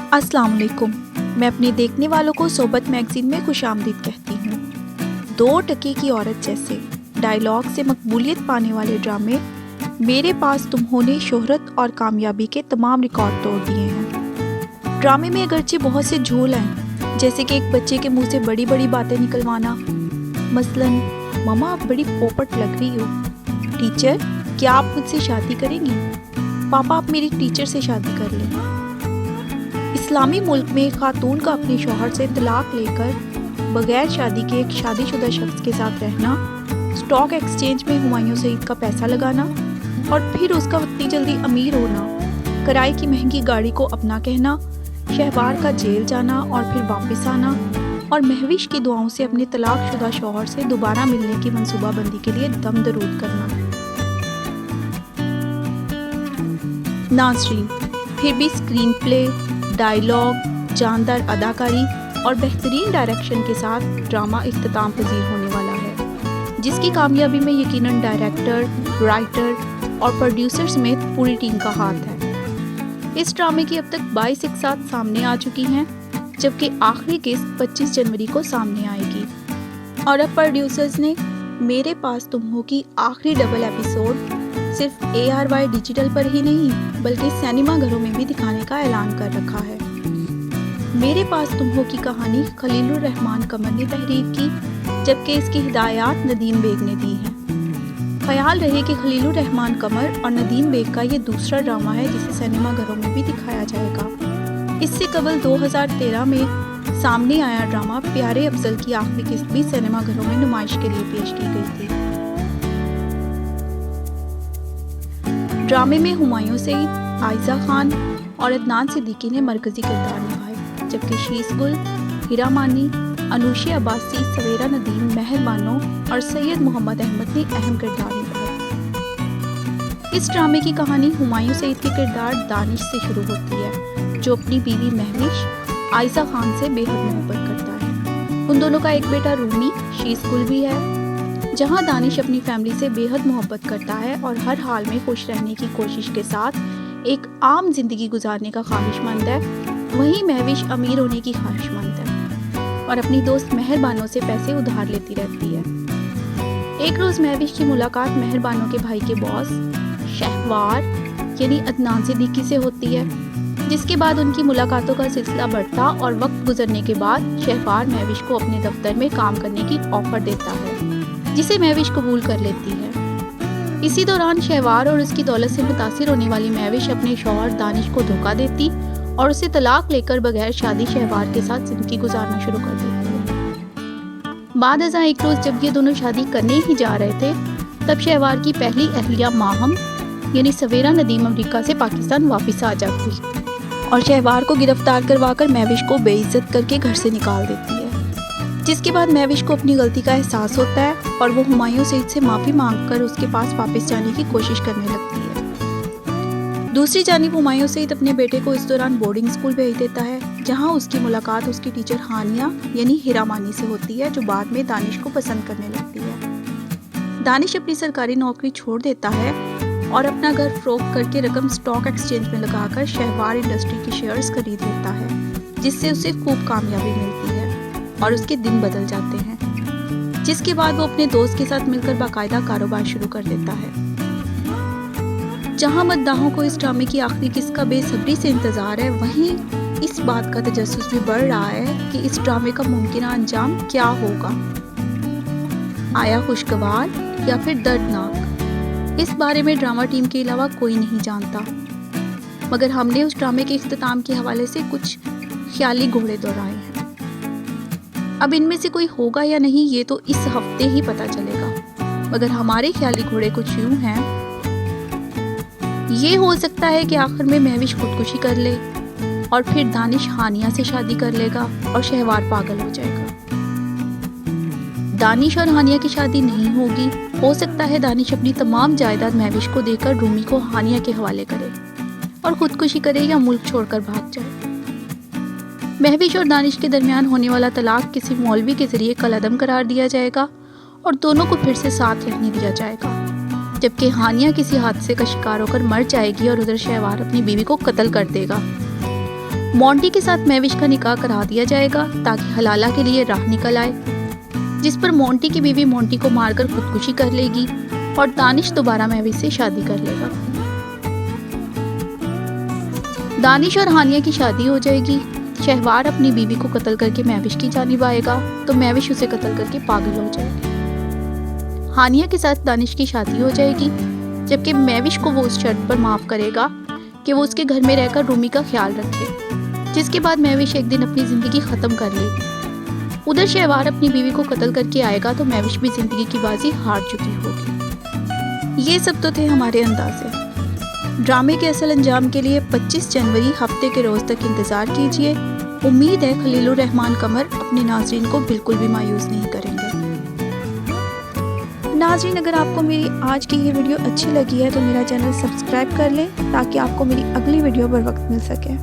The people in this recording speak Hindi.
अस्सलाम वालेकुम। मैं अपने देखने वालों को सोबत मैगज़ीन में खुशामदीद कहती हूँ। 2 टके की औरत जैसे डायलॉग से मकबूलियत पाने वाले ड्रामे मेरे पास तुम हो ने शोहरत और कामयाबी के तमाम रिकॉर्ड तोड़ दिए हैं। ड्रामे में अगरचे बहुत से झोल हैं, जैसे कि एक बच्चे के मुंह से बड़ी बड़ी बातें निकलवाना, मसलन ममा आप बड़ी पोपट लग रही हो, टीचर क्या आप मुझसे शादी करेंगी, पापा आप मेरी टीचर से शादी कर लें। इस्लामी मुल्क में खातून का अपने शौहर से तलाक लेकर बगैर शादी के एक शादीशुदा शख्स के साथ रहना, स्टॉक एक्सचेंज में हुमायूं सईद का पैसा लगाना और फिर उसका उतनी जल्दी अमीर होना, किराए की महंगी गाड़ी को अपना कहना, शहबार का जेल जाना और फिर वापस आना और महविश की दुआओं से अपने तलाकशुदा शौहर से दोबारा मिलने की मंसूबाबंदी के लिए दम दरूद करना। नाज़रीन, फिर भी स्क्रीन प्ले, डायलॉग, जानदार अदाकारी और बेहतरीन डायरेक्शन के साथ ड्रामा इख्तिताम पजीर होने वाला है, जिसकी कामयाबी में यकीनन डायरेक्टर, राइटर और प्रोड्यूसर समेत पूरी टीम का हाथ है। इस ड्रामे की अब तक 22 इकसात सामने आ चुकी हैं, जबकि आखिरी किस्त 25 जनवरी को सामने आएगी। और अब प्रोड्यूसर्स ने मेरे पास तुम हो की आखिरी डबल एपिसोड सिर्फ ARY डिजिटल पर ही नहीं बल्कि सिनेमा घरों में भी दिखाने का ऐलान कर रखा है। मेरे पास तुम हो की कहानी खलीलुर रहमान कमर ने तहरीर की, जबकि इसकी हिदायत नदीम बेग ने दी है। ख्याल रहे कि खलीलुर रहमान कमर और नदीम बेग का ये दूसरा ड्रामा है जिसे सिनेमा घरों में भी दिखाया जाएगा। इससे कबल 2013 में सामने आया ड्रामा प्यारे अफजल की आखिरी किस्त भी सिनेमा घरों में नुमाइश के लिए पेश की गई थी। ड्रामे में हुमायूं सईद, आयजा खान और अदनान सिद्दीकी ने मरकजी किरदार निभाए, जबकि शीस गुल, हिरा मानी, अनुशी अब्बासी, सवेरा नदीम, महर बानो और सैयद मोहम्मद अहमद ने अहम किरदार निभाए। इस ड्रामे की कहानी हुमायूं सईद के किरदार दानिश से शुरू होती है, जो अपनी बीवी महविश, आयजा खान से बेहद मोहब्बत करता है। उन दोनों का एक बेटा रूमी, शीस गुल भी है। जहां दानिश अपनी फैमिली से बेहद मोहब्बत करता है और हर हाल में खुश रहने की कोशिश के साथ एक आम जिंदगी गुजारने का ख्वाहिशमंद है, वहीं महविश अमीर होने की ख्वाहिशमंद है और अपनी दोस्त महर बानो से पैसे उधार लेती रहती है। एक रोज महविश की मुलाकात महर बानो के भाई के बॉस शहवार यानी अदनान सिद्दीकी से होती है, जिसके बाद उनकी मुलाकातों का सिलसिला बढ़ता और वक्त गुजरने के बाद शहवार महविश को अपने दफ्तर में काम करने की ऑफर देता है, जिसे महविश कबूल कर लेती है। इसी दौरान शहवार और उसकी दौलत से मुतासिर होने वाली महविश अपने शौहर दानिश को धोखा देती और उसे तलाक लेकर बगैर शादी शहवार के साथ जिंदगी गुजारना शुरू कर देती है। बाद अज़ां एक रोज जब ये दोनों शादी करने ही जा रहे थे, तब शहवार की पहली अहलिया माहम यानी सवेरा नदीम अमेरिका से पाकिस्तान वापस आ जाती और शहवार को गिरफ्तार करवाकर महविश को बेइज्जत करके घर से निकाल देती है, जिसके बाद महविश को अपनी गलती का एहसास होता है और वो हुमायूं सईद से माफ़ी मांगकर उसके पास वापस जाने की कोशिश करने लगती है। दूसरी जानिब हुमायूं सईद अपने बेटे को इस दौरान बोर्डिंग स्कूल भेज देता है, जहां उसकी मुलाकात उसकी टीचर हानिया यानी हिरा मानी से होती है, जो बाद में दानिश को पसंद करने लगती है। दानिश अपनी सरकारी नौकरी छोड़ देता है और अपना घर फरोख्त करके रकम स्टॉक एक्सचेंज में लगाकर शहवार इंडस्ट्री के शेयर्स खरीद लेता है, जिससे उसे खूब कामयाबी मिलती है और उसके दिन बदल जाते हैं, जिसके बाद वो अपने दोस्त के साथ मिलकर बाकायदा कारोबार शुरू कर देता है। जहां मद्दाहों को इस ड्रामे की आखिरी किस्त का बेसब्री से इंतजार है, वहीं इस बात का तजस्सुस भी बढ़ रहा है कि इस ड्रामे का मुमकिन अंजाम क्या होगा, आया खुशगवार या फिर दर्दनाक। इस बारे में ड्रामा टीम के अलावा कोई नहीं जानता, मगर हमने उस ड्रामे के इख्तिताम के हवाले से कुछ ख्याली घोड़े दौड़ाए हैं। अब इनमें से कोई होगा या नहीं ये तो इस हफ्ते ही पता चलेगा, मगर हमारे ख्याली घोड़े कुछ यूं हैं। ये हो सकता है कि आखिर में महविश खुदकुशी कर ले और फिर दानिश हानिया से शादी कर लेगा और शहवार पागल हो जाएगा। दानिश और हानिया की शादी नहीं होगी, हो सकता है दानिश अपनी तमाम जायदाद महविश को देकर रूमी को हानिया के हवाले करे और खुदकुशी करे या मुल्क छोड़कर भाग जाए। महविश और दानिश के दरमियान होने वाला तलाक किसी मौलवी के जरिए कलअदम करार दिया जाएगा और दोनों को फिर से साथ रहने दिया जाएगा, जबकि हानिया किसी हादसे का शिकार होकर मर जाएगी और उधर शहवार अपनी बीवी को कत्ल कर देगा। मोंटी के साथ महविश का निकाह करा दिया जाएगा ताकि हलाला के लिए राह निकल आए, जिस पर मोंटी की बीवी मोंटी को मारकर खुदकुशी कर लेगी और दानिश दोबारा महविश से शादी कर लेगा। दानिश और हानिया की शादी हो जाएगी। शहवार अपनी बीवी को कत्ल करके महविश की जानिब आएगा तो महविश उसे कत्ल करके पागल हो जाएगी। हानिया के साथ दानिश की शादी हो जाएगी, जबकि महविश को वो उस शर्त पर माफ करेगा कि वो उसके घर में रहकर रूमी का ख्याल रखे, जिसके बाद महविश एक दिन अपनी ज़िंदगी ख़त्म कर लेगी। उधर शहवार अपनी बीवी को कत्ल करके आएगा तो महविश भी ज़िंदगी की बाजी हार चुकी होगी। ये सब तो थे हमारे अंदाज़े। ड्रामे के असल अंजाम के लिए 25 जनवरी हफ्ते के रोज़ तक इंतज़ार कीजिए। उम्मीद है खलीलुर रहमान कमर अपने नाज़रीन को बिल्कुल भी मायूस नहीं करेंगे। नाज़रीन, अगर आपको मेरी आज की ये वीडियो अच्छी लगी है तो मेरा चैनल सब्सक्राइब कर लें ताकि आपको मेरी अगली वीडियो बर वक्त मिल सके।